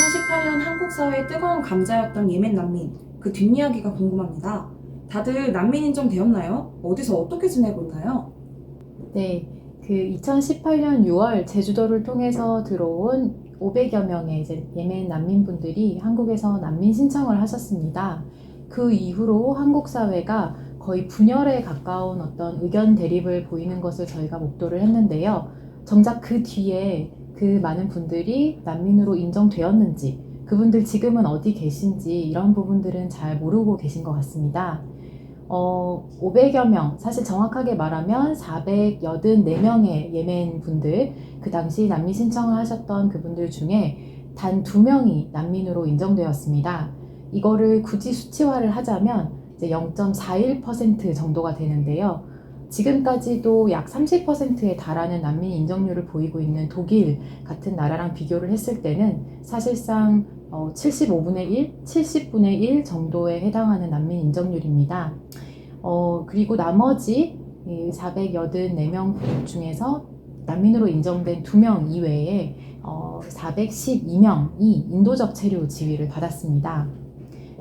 2018년 한국 사회의 뜨거운 감자였던 예멘 난민, 그 뒷이야기가 궁금합니다. 다들 난민 인정되었나요? 어디서 어떻게 지내고 있나요? 네, 그 2018년 6월 제주도를 통해서 들어온 500여 명의 이제 예멘 난민분들이 한국에서 난민 신청을 하셨습니다. 그 이후로 한국 사회가 거의 분열에 가까운 어떤 의견 대립을 보이는 것을 저희가 목도를 했는데요. 정작 그 뒤에 그 많은 분들이 난민으로 인정되었는지, 그분들 지금은 어디 계신지 이런 부분들은 잘 모르고 계신 것 같습니다. 500여 명, 사실 정확하게 말하면 484명의 예멘 분들, 그 당시 난민 신청을 하셨던 그분들 중에 단 2명이 난민으로 인정되었습니다. 이거를 굳이 수치화를 하자면 이제 0.41% 정도가 되는데요. 지금까지도 약 30%에 달하는 난민 인정률을 보이고 있는 독일 같은 나라랑 비교를 했을 때는 사실상 75분의 1, 70분의 1 정도에 해당하는 난민 인정률입니다. 그리고 나머지 484명 중에서 난민으로 인정된 2명 이외에 412명이 인도적 체류 지위를 받았습니다.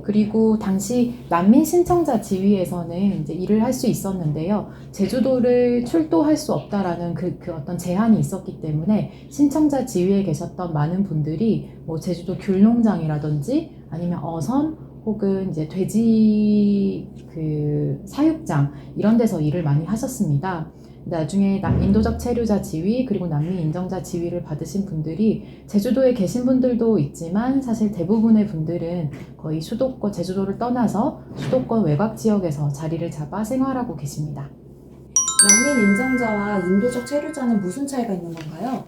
그리고 당시 난민 신청자 지위에서는 이제 일을 할 수 있었는데요. 제주도를 출도할 수 없다라는 그 어떤 제한이 있었기 때문에 신청자 지위에 계셨던 많은 분들이 뭐 제주도 귤농장이라든지 아니면 어선 혹은 이제 돼지 그 사육장 이런 데서 일을 많이 하셨습니다. 나중에 인도적 체류자 지위 그리고 난민 인정자 지위를 받으신 분들이 제주도에 계신 분들도 있지만 사실 대부분의 분들은 거의 수도권 제주도를 떠나서 수도권 외곽 지역에서 자리를 잡아 생활하고 계십니다. 난민 인정자와 인도적 체류자는 무슨 차이가 있는 건가요?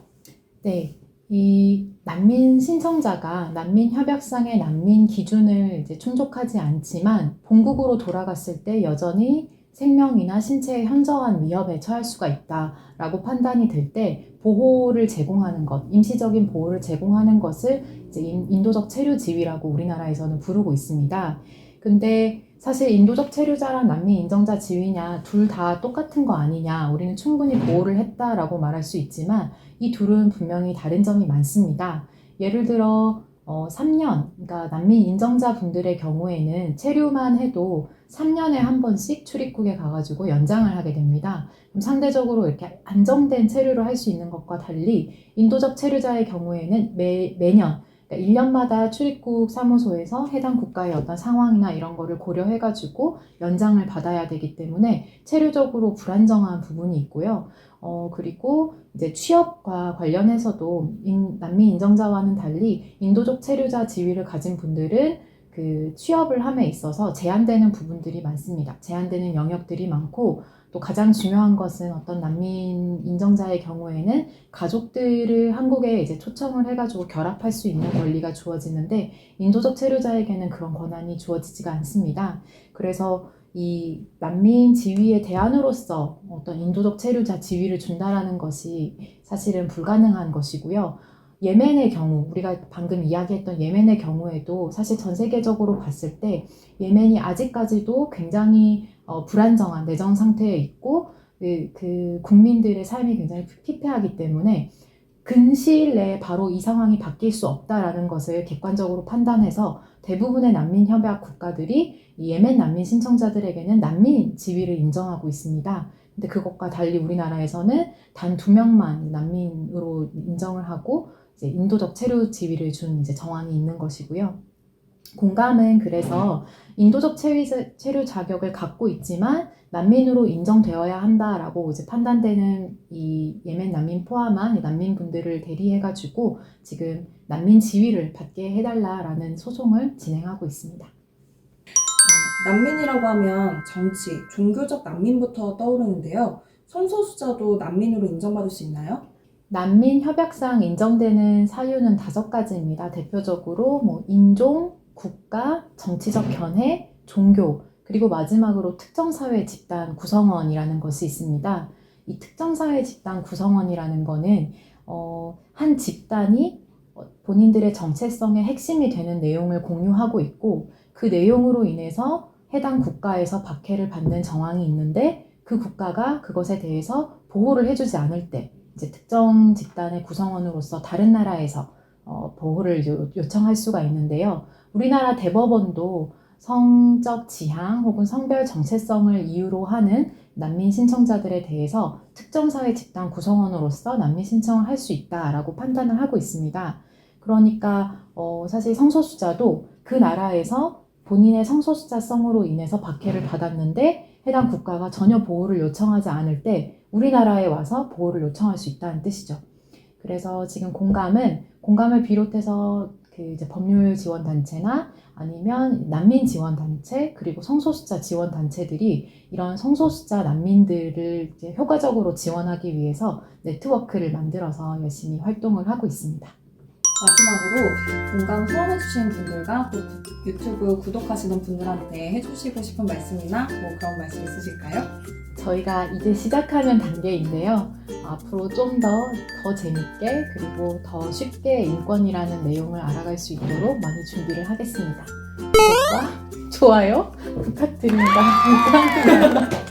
네, 이 난민 신청자가 난민 협약상의 난민 기준을 이제 충족하지 않지만 본국으로 돌아갔을 때 여전히 생명이나 신체의 현저한 위협에 처할 수가 있다라고 판단이 될 때 보호를 제공하는 것, 임시적인 보호를 제공하는 것을 이제 인도적 체류 지위라고 우리나라에서는 부르고 있습니다. 근데 사실 인도적 체류자랑 난민 인정자 지위냐 둘 다 똑같은 거 아니냐, 우리는 충분히 보호를 했다라고 말할 수 있지만 이 둘은 분명히 다른 점이 많습니다. 예를 들어 3년, 그러니까 난민 인정자 분들의 경우에는 체류만 해도 3년에 한 번씩 출입국에 가가지고 연장을 하게 됩니다. 그럼 상대적으로 이렇게 안정된 체류를 할 수 있는 것과 달리 인도적 체류자의 경우에는 매년 그러니까 1년마다 출입국 사무소에서 해당 국가의 어떤 상황이나 이런 거를 고려해가지고 연장을 받아야 되기 때문에 체류적으로 불안정한 부분이 있고요. 그리고 이제 취업과 관련해서도 난민 인정자와는 달리 인도적 체류자 지위를 가진 분들은 그 취업을 함에 있어서 제한되는 부분들이 많습니다. 제한되는 영역들이 많고 또 가장 중요한 것은 어떤 난민 인정자의 경우에는 가족들을 한국에 이제 초청을 해가지고 결합할 수 있는 권리가 주어지는데 인도적 체류자에게는 그런 권한이 주어지지가 않습니다. 그래서 이 난민 지위의 대안으로서 어떤 인도적 체류자 지위를 준다라는 것이 사실은 불가능한 것이고요. 예멘의 경우, 우리가 방금 이야기했던 예멘의 경우에도 사실 전 세계적으로 봤을 때 예멘이 아직까지도 굉장히 불안정한 내정 상태에 있고 그 국민들의 삶이 굉장히 피폐하기 때문에 근시일 내에 바로 이 상황이 바뀔 수 없다라는 것을 객관적으로 판단해서 대부분의 난민 협약 국가들이 이 예멘 난민 신청자들에게는 난민 지위를 인정하고 있습니다. 근데 그것과 달리 우리나라에서는 단 2명만 난민으로 인정을 하고 이제 인도적 체류 지위를 준 이제 정황이 있는 것이고요. 공감은 그래서 인도적 체류 자격을 갖고 있지만 난민으로 인정되어야 한다라고 이제 판단되는 이 예멘 난민 포함한 이 난민분들을 대리해가지고 지금 난민 지위를 받게 해달라라는 소송을 진행하고 있습니다. 난민이라고 하면 정치, 종교적 난민부터 떠오르는데요. 성소수자도 난민으로 인정받을 수 있나요? 난민 협약상 인정되는 사유는 5가지입니다. 대표적으로 뭐 인종, 국가, 정치적 견해, 종교, 그리고 마지막으로 특정 사회 집단 구성원이라는 것이 있습니다. 이 특정 사회 집단 구성원이라는 거는 한 집단이 본인들의 정체성의 핵심이 되는 내용을 공유하고 있고 그 내용으로 인해서 해당 국가에서 박해를 받는 정황이 있는데 그 국가가 그것에 대해서 보호를 해주지 않을 때 이제 특정 집단의 구성원으로서 다른 나라에서 보호를 요청할 수가 있는데요. 우리나라 대법원도 성적 지향 혹은 성별 정체성을 이유로 하는 난민 신청자들에 대해서 특정 사회 집단 구성원으로서 난민 신청을 할 수 있다라고 판단을 하고 있습니다. 그러니까 사실 성소수자도 그 나라에서 본인의 성소수자성으로 인해서 박해를 받았는데 해당 국가가 전혀 보호를 요청하지 않을 때 우리나라에 와서 보호를 요청할 수 있다는 뜻이죠. 그래서 지금 공감을 비롯해서 그 이제 법률 지원 단체나 아니면 난민 지원 단체 그리고 성소수자 지원 단체들이 이런 성소수자 난민들을 이제 효과적으로 지원하기 위해서 네트워크를 만들어서 열심히 활동을 하고 있습니다. 마지막으로 공감 후원해주신 분들과 또 유튜브 구독하시는 분들한테 해주시고 싶은 말씀이나 뭐 그런 말씀 있으실까요? 저희가 이제 시작하는 단계인데요. 앞으로 좀 더 재밌게 그리고 더 쉽게 인권이라는 내용을 알아갈 수 있도록 많이 준비를 하겠습니다. 구독과 좋아요 부탁드립니다. 감사합니다.